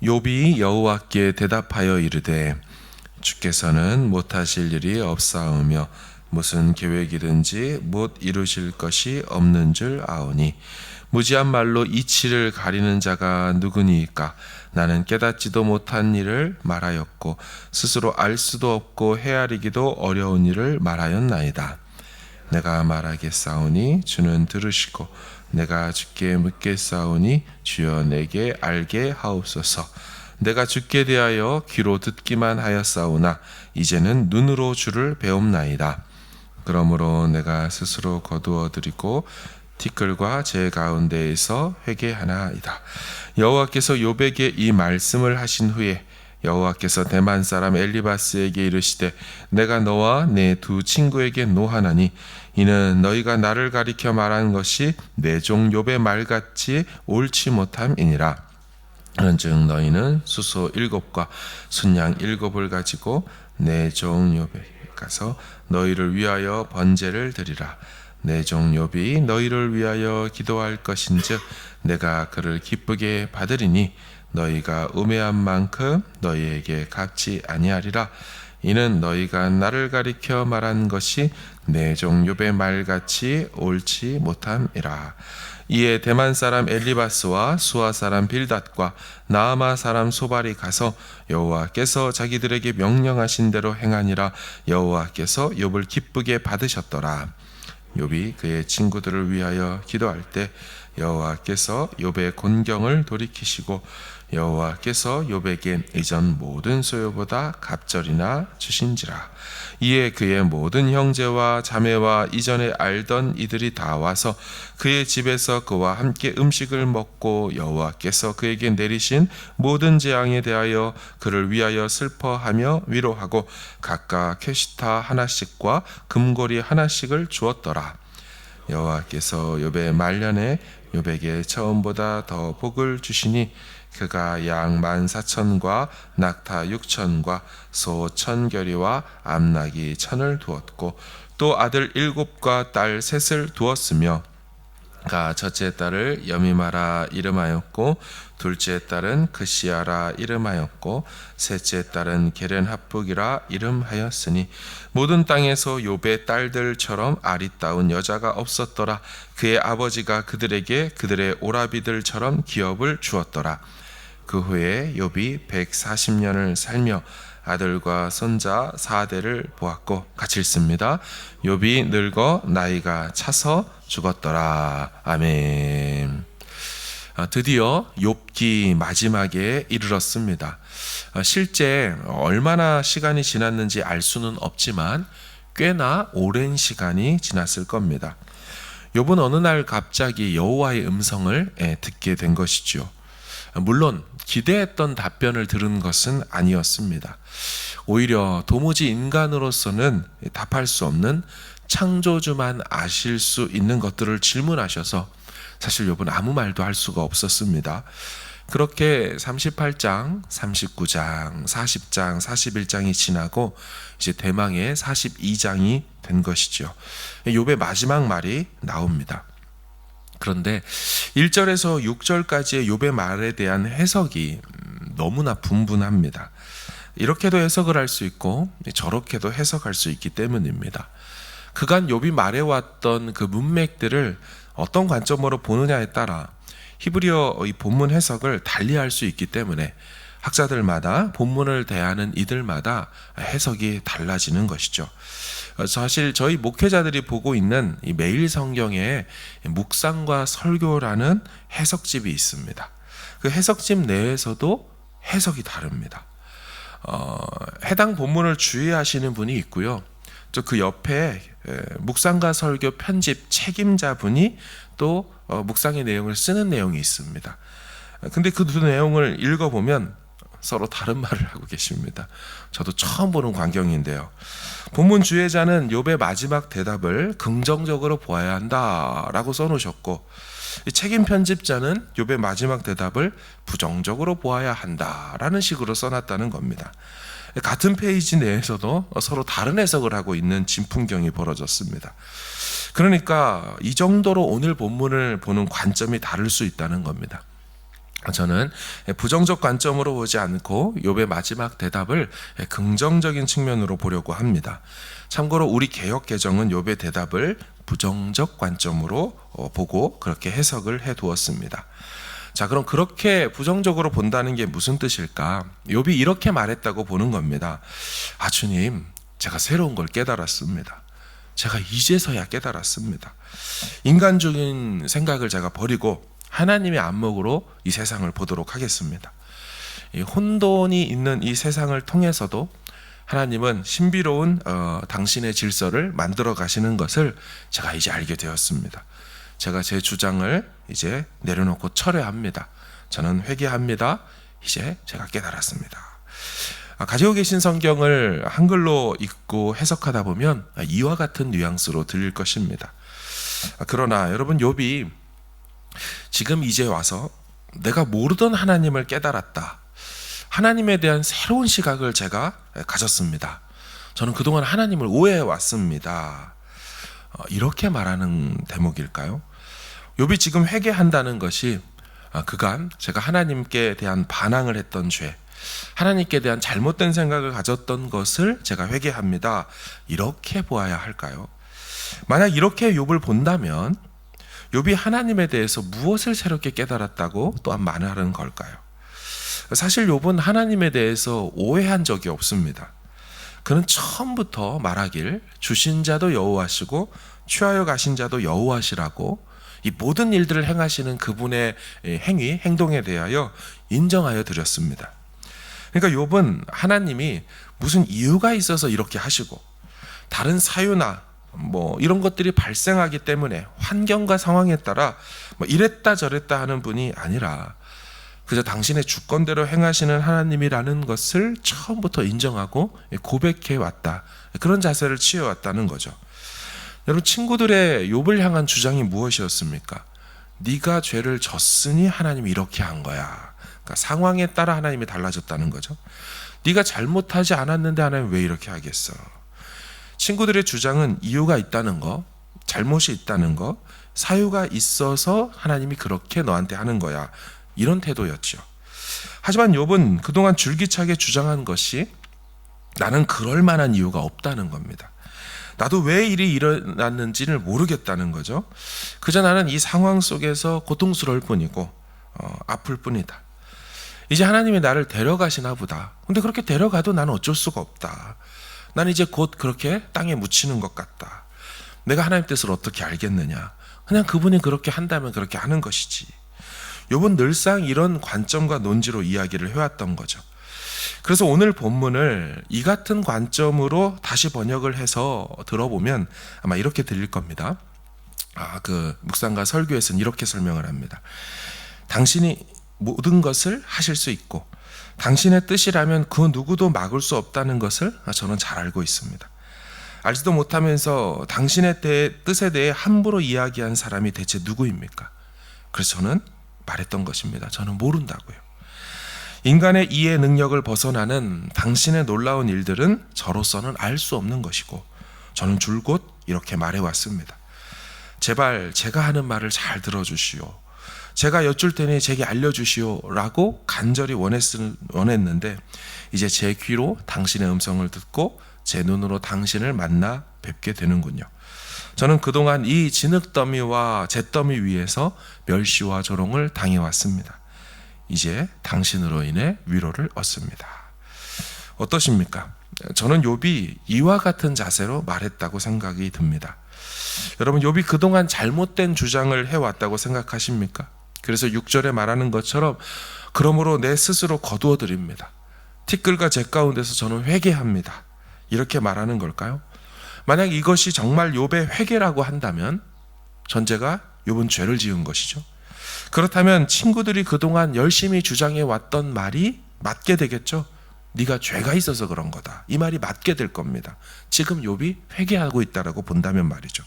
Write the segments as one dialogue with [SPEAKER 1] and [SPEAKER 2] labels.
[SPEAKER 1] 욥이 여호와께 대답하여 이르되 주께서는 못하실 일이 없사오며 무슨 계획이든지 못 이루실 것이 없는 줄 아오니 무지한 말로 이치를 가리는 자가 누구니이까. 나는 깨닫지도 못한 일을 말하였고 스스로 알 수도 없고 헤아리기도 어려운 일을 말하였나이다. 내가 말하겠사오니 주는 들으시고 내가 주께 묻겠사오니 주여 내게 알게 하옵소서. 내가 주께 대하여 귀로 듣기만 하였사오나 이제는 눈으로 주를 배움나이다. 그러므로 내가 스스로 거두어 드리고 티끌과 제 가운데에서 회개하나이다. 여호와께서 욥에게 이 말씀을 하신 후에 여호와께서 대만 사람 엘리바스에게 이르시되 내가 너와 내 두 친구에게 노하나니 이는 너희가 나를 가리켜 말한 것이 내 종 욥의 말같이 옳지 못함이니라. 그런즉 너희는 수소 7과 순양 7을 가지고 내 종 욥에게 가서 너희를 위하여 번제를 드리라. 내 종 욥이 너희를 위하여 기도할 것인즉 내가 그를 기쁘게 받으리니 너희가 우매한 만큼 너희에게 갚지 아니하리라. 이는 너희가 나를 가리켜 말한 것이 내 종 욥의 말같이 옳지 못함이라. 이에 대만 사람 엘리바스와 수아 사람 빌닷과 나아마 사람 소발이 가서 여호와께서 자기들에게 명령하신 대로 행하니라. 여호와께서 욥을 기쁘게 받으셨더라. 욥이 그의 친구들을 위하여 기도할 때 여호와께서 욥의 곤경을 돌이키시고 여호와께서 욥에게 이전 모든 소요보다 갑절이나 주신지라. 이에 그의 모든 형제와 자매와 이전에 알던 이들이 다 와서 그의 집에서 그와 함께 음식을 먹고 여호와께서 그에게 내리신 모든 재앙에 대하여 그를 위하여 슬퍼하며 위로하고 각각 캐시타 하나씩과 금고리 하나씩을 주었더라. 여호와께서 욥의 말년에 욥에게 처음보다 더 복을 주시니 그가 양 14,000과 낙타 6,000과 소 1,000결이와 암나귀 1,000을 두었고 또 아들 7과 딸 3을 두었으며 그가 첫째 딸을 여미마라 이름하였고 둘째 딸은 그시아라 이름하였고 셋째 딸은 게렌합북이라 이름하였으니 모든 땅에서 욥의 딸들처럼 아리따운 여자가 없었더라. 그의 아버지가 그들에게 그들의 오라비들처럼 기업을 주었더라. 그 후에 욥이 140년을 살며 아들과 손자 4대를 보았고 같이 읽습니다. 욥이 늙어 나이가 차서 죽었더라. 아멘. 드디어 욥기 마지막에 이르렀습니다. 실제 얼마나 시간이 지났는지 알 수는 없지만 꽤나 오랜 시간이 지났을 겁니다. 욥은 어느 날 갑자기 여호와의 음성을 듣게 된 것이죠. 물론 기대했던 답변을 들은 것은 아니었습니다. 오히려 도무지 인간으로서는 답할 수 없는 창조주만 아실 수 있는 것들을 질문하셔서 사실 욥은 아무 말도 할 수가 없었습니다. 그렇게 38장, 39장, 40장, 41장이 지나고 이제 대망의 42장이 된 것이죠. 욥의 마지막 말이 나옵니다. 그런데 1절에서 6절까지의 욥의 말에 대한 해석이 너무나 분분합니다. 이렇게도 해석을 할 수 있고 저렇게도 해석할 수 있기 때문입니다. 그간 욥이 말해왔던 그 문맥들을 어떤 관점으로 보느냐에 따라 히브리어 이 본문 해석을 달리할 수 있기 때문에 학자들마다 본문을 대하는 이들마다 해석이 달라지는 것이죠. 사실 저희 목회자들이 보고 있는 이 매일 성경에 묵상과 설교라는 해석집이 있습니다. 그 해석집 내에서도 해석이 다릅니다. 해당 본문을 주의하시는 분이 있고요. 또 그 옆에 묵상과 설교 편집 책임자분이 또 묵상의 내용을 쓰는 내용이 있습니다. 근데 그 두 내용을 읽어보면 서로 다른 말을 하고 계십니다. 저도 처음 보는 광경인데요. 본문 주혜자는 욥의 마지막 대답을 긍정적으로 보아야 한다라고 써놓으셨고 책임 편집자는 욥의 마지막 대답을 부정적으로 보아야 한다라는 식으로 써놨다는 겁니다. 같은 페이지 내에서도 서로 다른 해석을 하고 있는 진풍경이 벌어졌습니다. 그러니까 이 정도로 오늘 본문을 보는 관점이 다를 수 있다는 겁니다. 저는 부정적 관점으로 보지 않고 욥의 마지막 대답을 긍정적인 측면으로 보려고 합니다. 참고로 우리 개역 개정은 욥의 대답을 부정적 관점으로 보고 그렇게 해석을 해 두었습니다. 자, 그럼 그렇게 부정적으로 본다는 게 무슨 뜻일까? 욥이 이렇게 말했다고 보는 겁니다. 아, 주님, 제가 새로운 걸 깨달았습니다. 제가 이제서야 깨달았습니다. 인간적인 생각을 제가 버리고 하나님의 안목으로 이 세상을 보도록 하겠습니다. 이 혼돈이 있는 이 세상을 통해서도 하나님은 신비로운 당신의 질서를 만들어 가시는 것을 제가 이제 알게 되었습니다. 제가 제 주장을 이제 내려놓고 철회합니다. 저는 회개합니다. 이제 제가 깨달았습니다. 가지고 계신 성경을 한글로 읽고 해석하다 보면 이와 같은 뉘앙스로 들릴 것입니다. 그러나 여러분, 욥이 지금 이제 와서 내가 모르던 하나님을 깨달았다. 하나님에 대한 새로운 시각을 제가 가졌습니다. 저는 그동안 하나님을 오해해 왔습니다. 이렇게 말하는 대목일까요? 욥이 지금 회개한다는 것이 그간 제가 하나님께 대한 반항을 했던 죄, 하나님께 대한 잘못된 생각을 가졌던 것을 제가 회개합니다. 이렇게 보아야 할까요? 만약 이렇게 욥을 본다면 욥이 하나님에 대해서 무엇을 새롭게 깨달았다고 또한 말하는 걸까요? 사실 욥은 하나님에 대해서 오해한 적이 없습니다. 그는 처음부터 말하길 주신 자도 여호와시고 취하여 가신 자도 여호와시라고 이 모든 일들을 행하시는 그분의 행동에 대하여 인정하여 드렸습니다. 그러니까 욥은 하나님이 무슨 이유가 있어서 이렇게 하시고 다른 사유나 이런 것들이 발생하기 때문에 환경과 상황에 따라 이랬다 저랬다 하는 분이 아니라 그저 당신의 주권대로 행하시는 하나님이라는 것을 처음부터 인정하고 고백해 왔다. 그런 자세를 취해왔다는 거죠. 여러분, 친구들의 욥을 향한 주장이 무엇이었습니까? 네가 죄를 졌으니 하나님이 이렇게 한 거야. 그러니까 상황에 따라 하나님이 달라졌다는 거죠. 네가 잘못하지 않았는데 하나님 왜 이렇게 하겠어? 친구들의 주장은 이유가 있다는 거, 잘못이 있다는 거, 사유가 있어서 하나님이 그렇게 너한테 하는 거야. 이런 태도였죠. 하지만 욥은 그동안 줄기차게 주장한 것이 나는 그럴 만한 이유가 없다는 겁니다. 나도 왜 일이 일어났는지를 모르겠다는 거죠. 그저 나는 이 상황 속에서 고통스러울 뿐이고 아플 뿐이다. 이제 하나님이 나를 데려가시나 보다. 근데 그렇게 데려가도 나는 어쩔 수가 없다. 난 이제 곧 그렇게 땅에 묻히는 것 같다. 내가 하나님 뜻을 어떻게 알겠느냐. 그냥 그분이 그렇게 한다면 그렇게 하는 것이지. 욥은 늘상 이런 관점과 논지로 이야기를 해왔던 거죠. 그래서 오늘 본문을 이 같은 관점으로 다시 번역을 해서 들어보면 아마 이렇게 들릴 겁니다. 묵상과 설교에서는 이렇게 설명을 합니다. 당신이 모든 것을 하실 수 있고 당신의 뜻이라면 그 누구도 막을 수 없다는 것을 저는 잘 알고 있습니다. 알지도 못하면서 당신의 뜻에 대해 함부로 이야기한 사람이 대체 누구입니까? 그래서 저는 말했던 것입니다. 저는 모른다고요. 인간의 이해 능력을 벗어나는 당신의 놀라운 일들은 저로서는 알 수 없는 것이고 저는 줄곧 이렇게 말해왔습니다. 제발 제가 하는 말을 잘 들어주시오. 제가 여쭐 테니 제게 알려주시오 라고 간절히 원했는데 이제 제 귀로 당신의 음성을 듣고 제 눈으로 당신을 만나 뵙게 되는군요. 저는 그동안 이 진흙더미와 잿더미 위에서 멸시와 조롱을 당해왔습니다. 이제 당신으로 인해 위로를 얻습니다. 어떠십니까? 저는 욥이 이와 같은 자세로 말했다고 생각이 듭니다. 여러분, 욥이 그동안 잘못된 주장을 해왔다고 생각하십니까? 그래서 6절에 말하는 것처럼 그러므로 내 스스로 거두어 드립니다. 티끌과 재 가운데서 저는 회개합니다. 이렇게 말하는 걸까요? 만약 이것이 정말 욥의 회개라고 한다면 전제가 욥은 죄를 지은 것이죠. 그렇다면 친구들이 그동안 열심히 주장해 왔던 말이 맞게 되겠죠. 네가 죄가 있어서 그런 거다. 이 말이 맞게 될 겁니다. 지금 욥이 회개하고 있다라고 본다면 말이죠.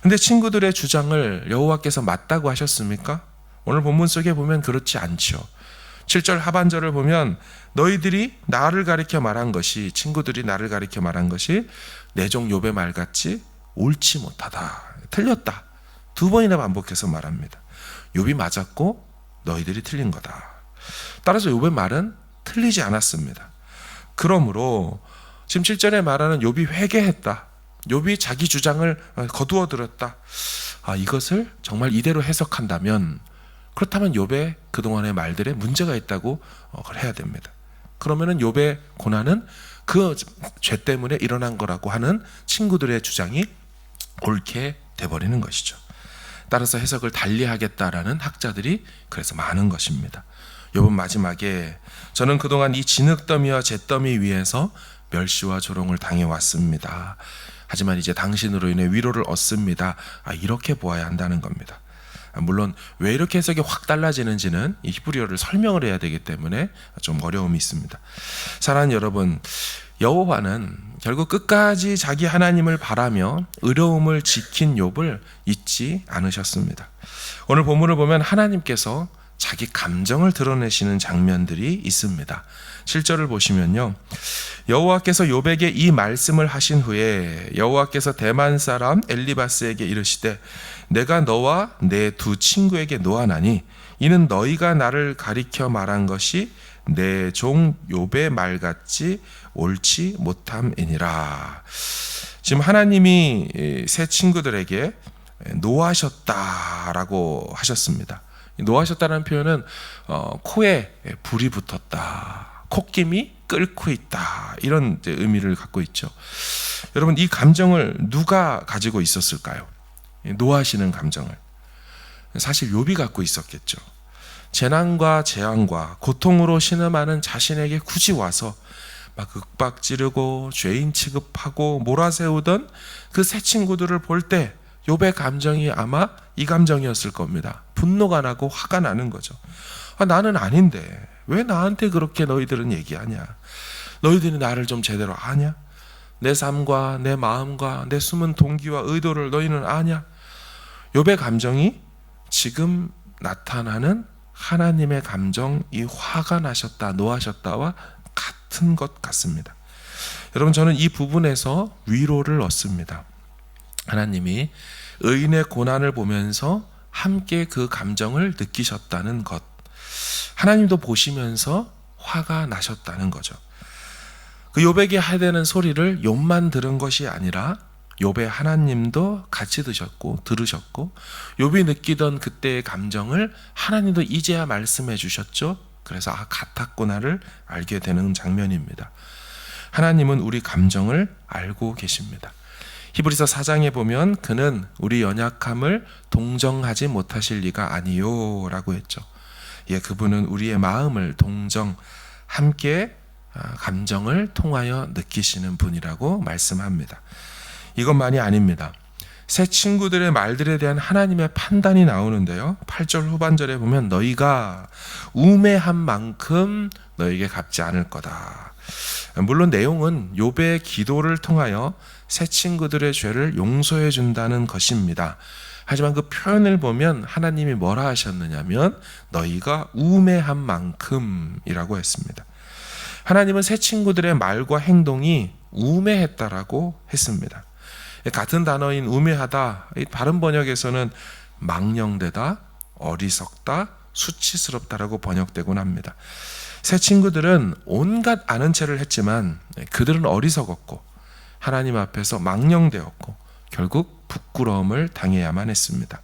[SPEAKER 1] 근데 친구들의 주장을 여호와께서 맞다고 하셨습니까? 오늘 본문 속에 보면 그렇지 않죠. 7절 하반절을 보면 너희들이 나를 가리켜 말한 것이, 친구들이 나를 가리켜 말한 것이 내 종 욥의 말같이 옳지 못하다. 틀렸다. 두 번이나 반복해서 말합니다. 욥이 맞았고 너희들이 틀린 거다. 따라서 욥의 말은 틀리지 않았습니다. 그러므로 지금 7절에 말하는 욥이 회개했다, 욥이 자기 주장을 거두어들었다, 이것을 정말 이대로 해석한다면, 그렇다면 욥의 그동안의 말들에 문제가 있다고 해야 됩니다. 그러면은 욥의 고난은 그 죄 때문에 일어난 거라고 하는 친구들의 주장이 옳게 돼버리는 것이죠. 따라서 해석을 달리하겠다라는 학자들이 그래서 많은 것입니다. 욥은 마지막에 저는 그동안 이 진흙더미와 잿더미 위에서 멸시와 조롱을 당해왔습니다. 하지만 이제 당신으로 인해 위로를 얻습니다. 이렇게 보아야 한다는 겁니다. 물론 왜 이렇게 해석이 확 달라지는지는 이 히브리어를 설명을 해야 되기 때문에 좀 어려움이 있습니다. 사랑하는 여러분, 여호와는 결국 끝까지 자기 하나님을 바라며 의로움을 지킨 욥을 잊지 않으셨습니다. 오늘 본문을 보면 하나님께서 자기 감정을 드러내시는 장면들이 있습니다. 7절을 보시면요, 여호와께서 욥에게 이 말씀을 하신 후에 여호와께서 대만 사람 엘리바스에게 이르시되 내가 너와 내 두 친구에게 노하나니 이는 너희가 나를 가리켜 말한 것이 내 종 욥의 말 같지 옳지 못함이니라. 지금 하나님이 세 친구들에게 노하셨다라고 하셨습니다. 노하셨다는 표현은 코에 불이 붙었다, 콧김이 끓고 있다, 이런 의미를 갖고 있죠. 여러분, 이 감정을 누가 가지고 있었을까요? 노하시는 감정을 사실 욥이 갖고 있었겠죠. 재난과 재앙과 고통으로 신음하는 자신에게 굳이 와서 막 윽박 지르고 죄인 취급하고 몰아세우던 그 세 친구들을 볼 때 욥의 감정이 아마 이 감정이었을 겁니다. 분노가 나고 화가 나는 거죠. 나는 아닌데 왜 나한테 그렇게 너희들은 얘기하냐? 너희들이 나를 좀 제대로 아냐? 내 삶과 내 마음과 내 숨은 동기와 의도를 너희는 아냐? 욥의 감정이 지금 나타나는 하나님의 감정, 이 화가 나셨다, 노하셨다와 같은 것 같습니다. 여러분, 저는 이 부분에서 위로를 얻습니다. 하나님이 의인의 고난을 보면서 함께 그 감정을 느끼셨다는 것, 하나님도 보시면서 화가 나셨다는 거죠. 그 욥에게 해야 되는 소리를 욥만 들은 것이 아니라 욥의 하나님도 같이 들으셨고 욥이 느끼던 그때의 감정을 하나님도 이제야 말씀해 주셨죠. 그래서 같았구나를 알게 되는 장면입니다. 하나님은 우리 감정을 알고 계십니다. 히브리서 4장에 보면 그는 우리 연약함을 동정하지 못하실 리가 아니요 라고 했죠. 그분은 우리의 마음을 함께 감정을 통하여 느끼시는 분이라고 말씀합니다. 이것만이 아닙니다. 새 친구들의 말들에 대한 하나님의 판단이 나오는데요, 8절 후반절에 보면 너희가 우매한 만큼 너에게 갚지 않을 거다. 물론 내용은 욥의 기도를 통하여 새 친구들의 죄를 용서해 준다는 것입니다. 하지만 그 표현을 보면 하나님이 뭐라 하셨느냐면 너희가 우매한 만큼이라고 했습니다. 하나님은 새 친구들의 말과 행동이 우매했다라고 했습니다. 같은 단어인 우매하다, 다른 번역에서는 망령되다, 어리석다, 수치스럽다라고 번역되곤 합니다. 새 친구들은 온갖 아는 체를 했지만 그들은 어리석었고 하나님 앞에서 망령되었고 결국 부끄러움을 당해야만 했습니다.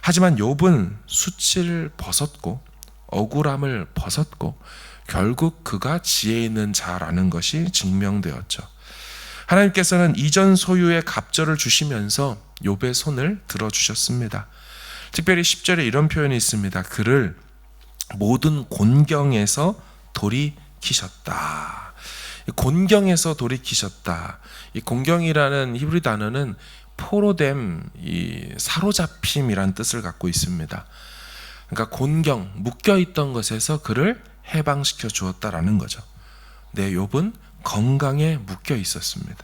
[SPEAKER 1] 하지만 욥은 수치를 벗었고 억울함을 벗었고 결국 그가 지혜 있는 자라는 것이 증명되었죠. 하나님께서는 이전 소유의 갑절을 주시면서 욥의 손을 들어주셨습니다. 특별히 10절에 이런 표현이 있습니다. 그를 모든 곤경에서 돌이키셨다. 곤경에서 돌이키셨다. 이 곤경이라는 히브리 단어는 포로됨, 사로잡힘이란 뜻을 갖고 있습니다. 그러니까 곤경, 묶여있던 것에서 그를 해방시켜 주었다라는 거죠. 내 욥은 건강에 묶여 있었습니다.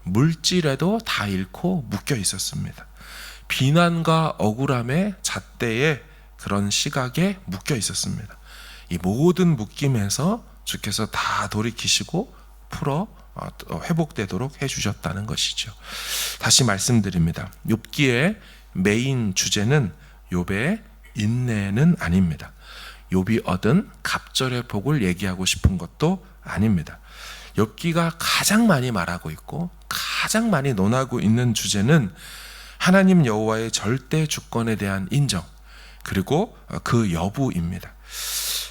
[SPEAKER 1] 물질에도 다 잃고 묶여 있었습니다. 비난과 억울함의 잣대에 그런 시각에 묶여 있었습니다. 이 모든 묶임에서 주께서 다 돌이키시고 풀어 회복되도록 해주셨다는 것이죠. 다시 말씀드립니다. 욥기의 메인 주제는 욥의 인내는 아닙니다. 욥이 얻은 갑절의 복을 얘기하고 싶은 것도 아닙니다. 욥기가 가장 많이 말하고 있고 가장 많이 논하고 있는 주제는 하나님 여호와의 절대 주권에 대한 인정, 그리고 그 여부입니다.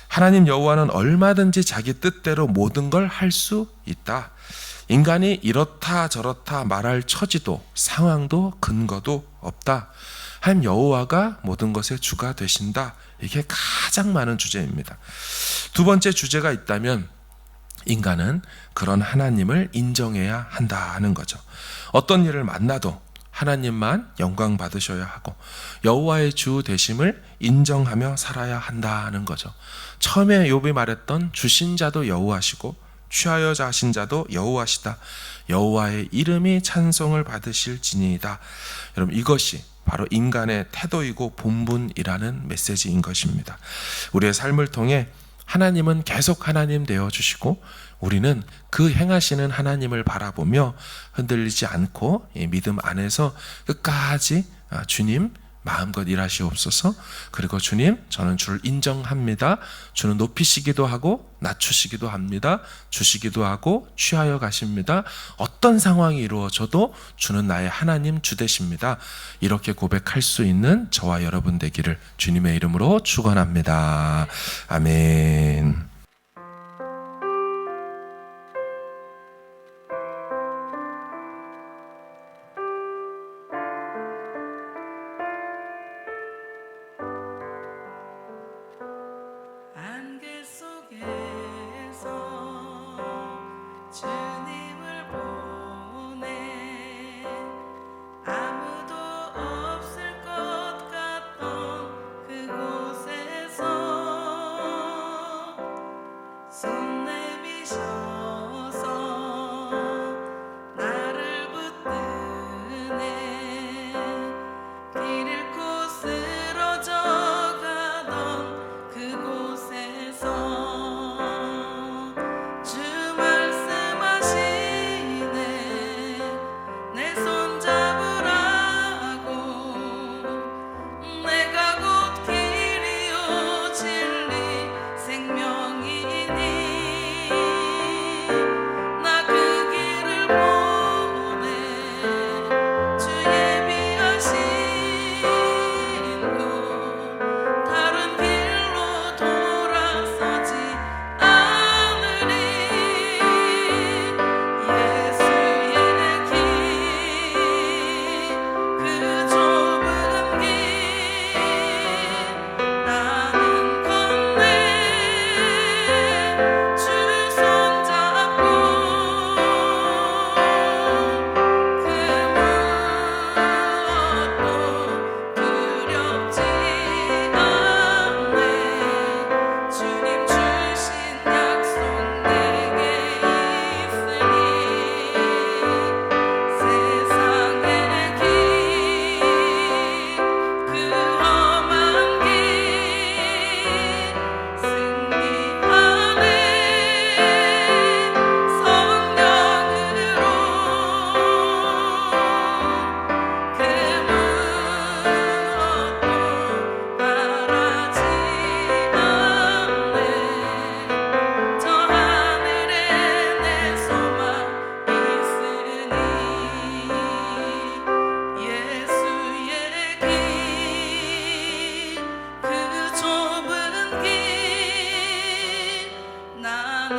[SPEAKER 1] 하나님 여호와는 얼마든지 자기 뜻대로 모든 걸 할 수 있다. 인간이 이렇다 저렇다 말할 처지도 상황도 근거도 없다. 하나님 여호와가 모든 것의 주가 되신다. 이게 가장 많은 주제입니다. 두 번째 주제가 있다면 인간은 그런 하나님을 인정해야 한다는 거죠. 어떤 일을 만나도 하나님만 영광 받으셔야 하고 여호와의 주 되심을 인정하며 살아야 한다는 거죠. 처음에 욥이 말했던 주신 자도 여호와시고 취하여 자신 자도 여호와시다. 여호와의 이름이 찬송을 받으실지니이다. 여러분, 이것이 바로 인간의 태도이고 본분이라는 메시지인 것입니다. 우리의 삶을 통해 하나님은 계속 하나님 되어주시고 우리는 그 행하시는 하나님을 바라보며 흔들리지 않고 믿음 안에서 끝까지 주님 마음껏 일하시옵소서. 그리고 주님, 저는 주를 인정합니다. 주는 높이시기도 하고 낮추시기도 합니다. 주시기도 하고 취하여 가십니다. 어떤 상황이 이루어져도 주는 나의 하나님 주 되십니다. 이렇게 고백할 수 있는 저와 여러분 되기를 주님의 이름으로 축원합니다. 아멘.
[SPEAKER 2] 안개 속에서 주님을 보내 아무도 없을 것 같던 그곳에서 손 내미셔서 나를 붙드네 길 잃고 쓰러져 가던 그곳에서 주 말씀하시네 내 손 잡으라고 내가 곧 길이요 진리 생명이니 나 그 길을 보내 주 예비하신 곳 다른 길로 돌아서지 않으리 예수의 길 그 좁은 길 나는 건네 주 손 잡고 그 무엇도 두렵지 않네 주님 주신 약속 내게 있으니 세상의 길 그 험한 길 승리하네 성령으로 그 무엇도 바라지 않네 저 하늘에 내 소망 있으니 예수의 길 그 좁은 길 나는